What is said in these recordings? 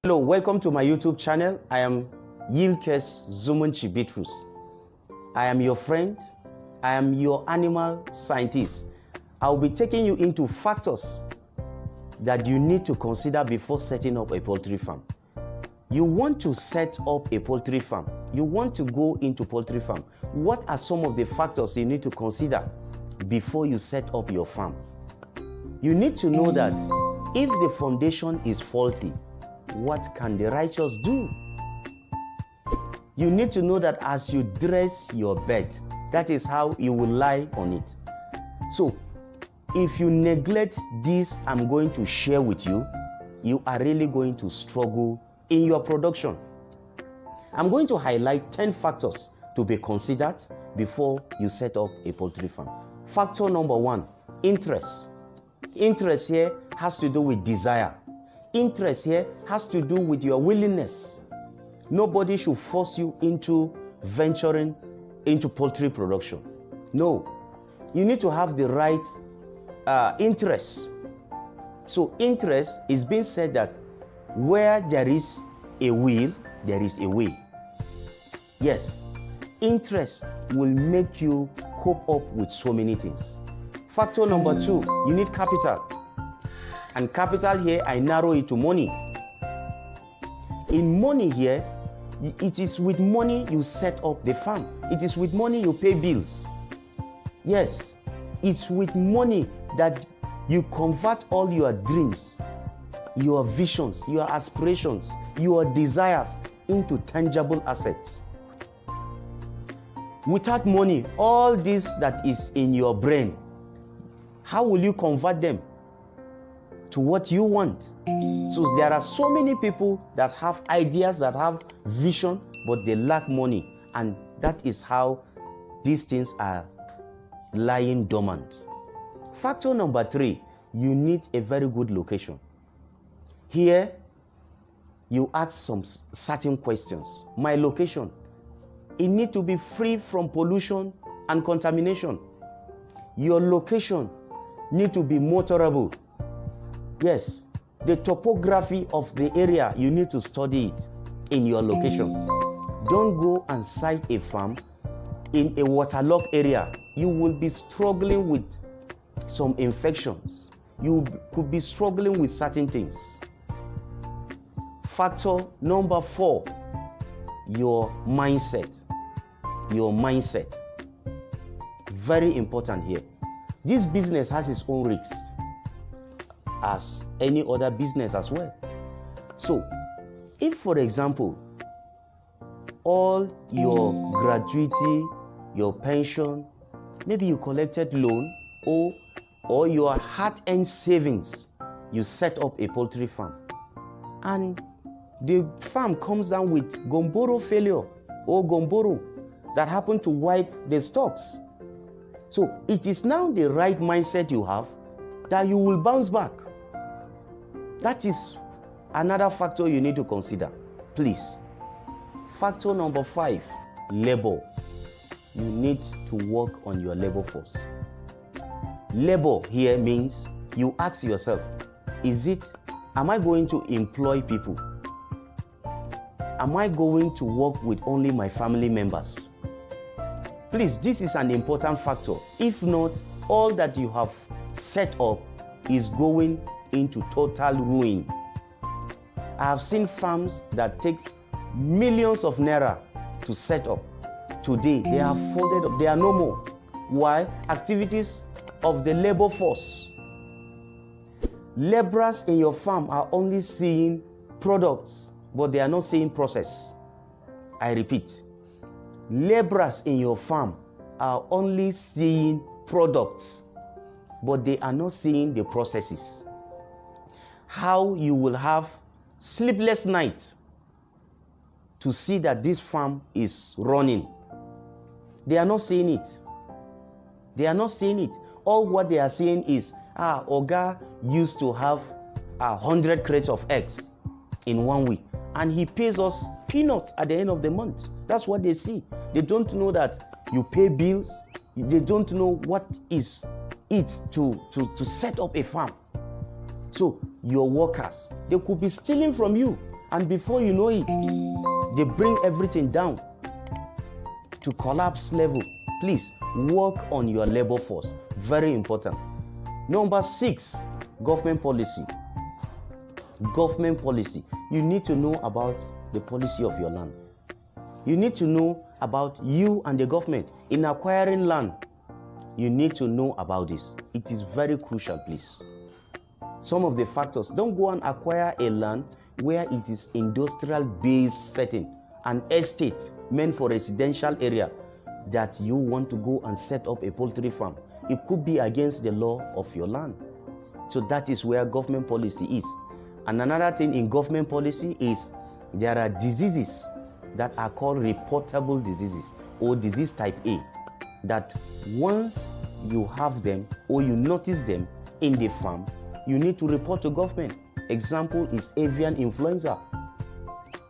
Hello, welcome to my YouTube channel. I am Yilkes Zumunchi Bitrus. I am your friend. I am your animal scientist. I will be taking you into factors that you need to consider before setting up a poultry farm. You want to set up a poultry farm. You want to go into poultry farm. What are some of the factors you need to consider before you set up your farm? You need to know that if the foundation is faulty, what can the righteous do? You need to know that as you dress your bed, that is how you will lie on it. So, if you neglect this I'm going to share with you, you are really going to struggle in your production. I'm going to highlight 10 factors to be considered before you set up a poultry farm. Factor number 1, interest. Interest here has to do with desire. Interest here has to do with your willingness. Nobody should force you into venturing into poultry production. No, you need to have the right interest. So interest is being said that where there is a will, there is a way. Yes, interest will make you cope up with so many things. Factor number 2, you need capital. And capital here, I narrow it to money. In money here, it is with money you set up the farm. It is with money you pay bills. Yes, it's with money that you convert all your dreams, your visions, your aspirations, your desires into tangible assets. Without money, all this that is in your brain, how will you convert them to what you want? So there are so many people that have ideas, that have vision, but they lack money. And that is how these things are lying dormant. Factor number 3, you need a very good location. Here, you ask some certain questions. My location, it needs to be free from pollution and contamination. Your location needs to be motorable. Yes, the topography of the area, you need to study it in your location. Don't go and site a farm in a waterlogged area. You will be struggling with some infections. You could be struggling with certain things. Factor number 4, your mindset. Your mindset. Very important here. This business has its own risks, as any other business as well. So, if for example, all your gratuity, your pension, maybe you collected loan or your hard-earned savings, you set up a poultry farm, and the farm comes down with gomboro failure or gomboro that happened to wipe the stocks. So it is now the right mindset you have that you will bounce back. That is another factor you need to consider, please. Factor number 5, labor. You need to work on your labor force. Labor here means you ask yourself, am I going to employ people? Am I going to work with only my family members? Please, this is an important factor. If not, all that you have set up is going into total ruin. I have seen farms that takes millions of naira to set up. Today, they have folded up. They are no more. Why? Activities of the labor force. Laborers in your farm are only seeing products, but they are not seeing process. I repeat, laborers in your farm are only seeing products, but they are not seeing the processes. How you will have sleepless night to see that this farm is running. They are not seeing it. They are not seeing it. All what they are seeing is, Oga used to have 100 crates of eggs in 1 week, and he pays us peanuts at the end of the month. That's what they see. They don't know that you pay bills. They don't know what is it to set up a farm. So your workers, they could be stealing from you And before you know it, they bring everything down to collapse level. Please work on your labor force. Very important. Number 6, government policy. Government policy. You need to know about the policy of your land. You need to know about you and the government. In acquiring land, you need to know about this. It is very crucial, please. Some of the factors, don't go and acquire a land where it is industrial based setting, an estate meant for residential area, that you want to go and set up a poultry farm. It could be against the law of your land. So that is where government policy is. And another thing in government policy is there are diseases that are called reportable diseases or disease type A, that once you have them or you notice them in the farm, you need to report to government. Example is avian influenza.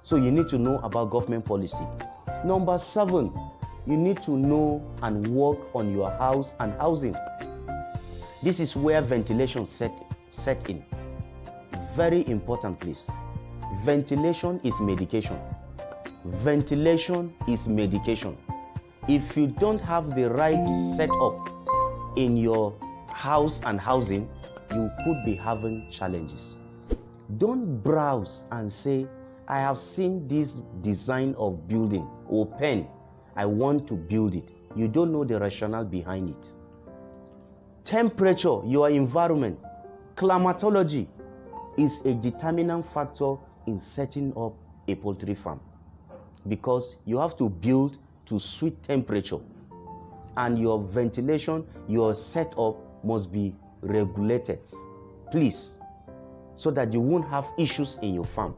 So you need to know about government policy. Number 7, you need to know and work on your house and housing. This is where ventilation set in. Very important, please. Ventilation is medication. Ventilation is medication. If you don't have the right setup in your house and housing, you could be having challenges. Don't browse and say, I have seen this design of building or pen, I want to build it. You don't know the rationale behind it. Temperature, your environment, climatology is a determinant factor in setting up a poultry farm, because you have to build to suit temperature, and your ventilation, your setup must be regulated, please, so that you won't have issues in your farm.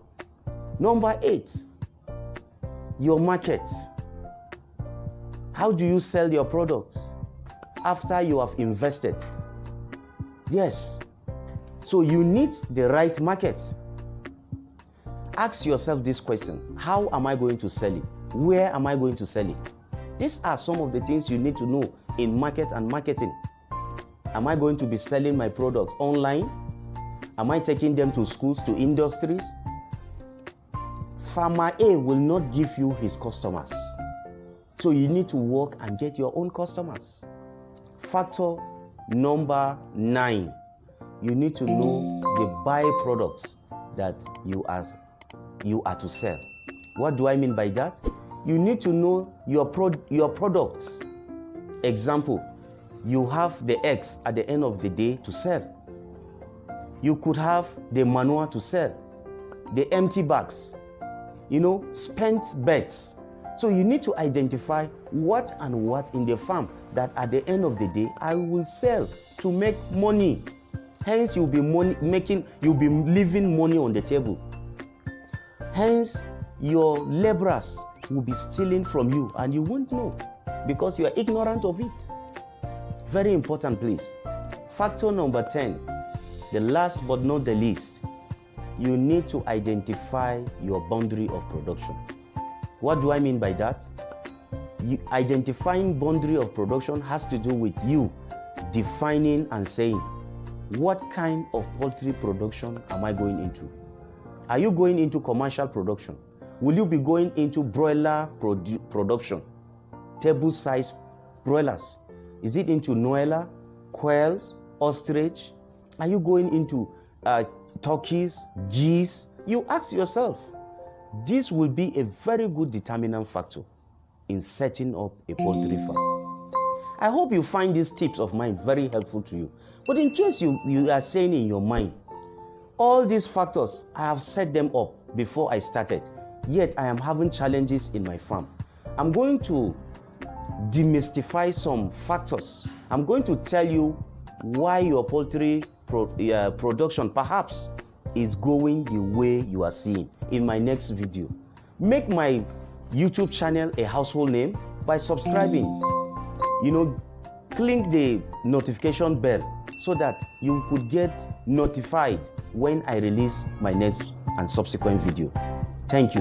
Number 8, your market. How do you sell your products after you have invested? Yes, so you need the right market. Ask yourself this question: how am I going to sell it? Where am I going to sell it? These are some of the things you need to know in market and marketing. Am I going to be selling my products online? Am I taking them to schools, to industries? Farmer A will not give you his customers. So you need to work and get your own customers. Factor number 9, you need to know the byproducts that you are to sell. What do I mean by that? You need to know your products. Example, you have the eggs at the end of the day to sell. You could have the manure to sell, the empty bags, spent beds. So you need to identify what and what in the farm that at the end of the day I will sell to make money. Hence you'll be leaving money on the table. Hence your laborers will be stealing from you and you won't know because you are ignorant of it. Very important, please. Factor number 10, the last but not the least, you need to identify your boundary of production. What do I mean by that? Identifying boundary of production has to do with you defining and saying, what kind of poultry production am I going into? Are you going into commercial production? Will you be going into broiler production? Table size broilers? Is it into Noella, quails, ostrich? Are you going into turkeys, geese? You ask yourself. This will be a very good determinant factor in setting up a poultry farm. I hope you find these tips of mine very helpful to you. But in case you are saying in your mind, all these factors, I have set them up before I started, yet I am having challenges in my farm. I'm going to demystify some factors. I'm going to tell you why your poultry production perhaps is going the way you are seeing in my next video. Make my YouTube channel a household name by subscribing. Click the notification bell so that you could get notified when I release my next and subsequent video. Thank you.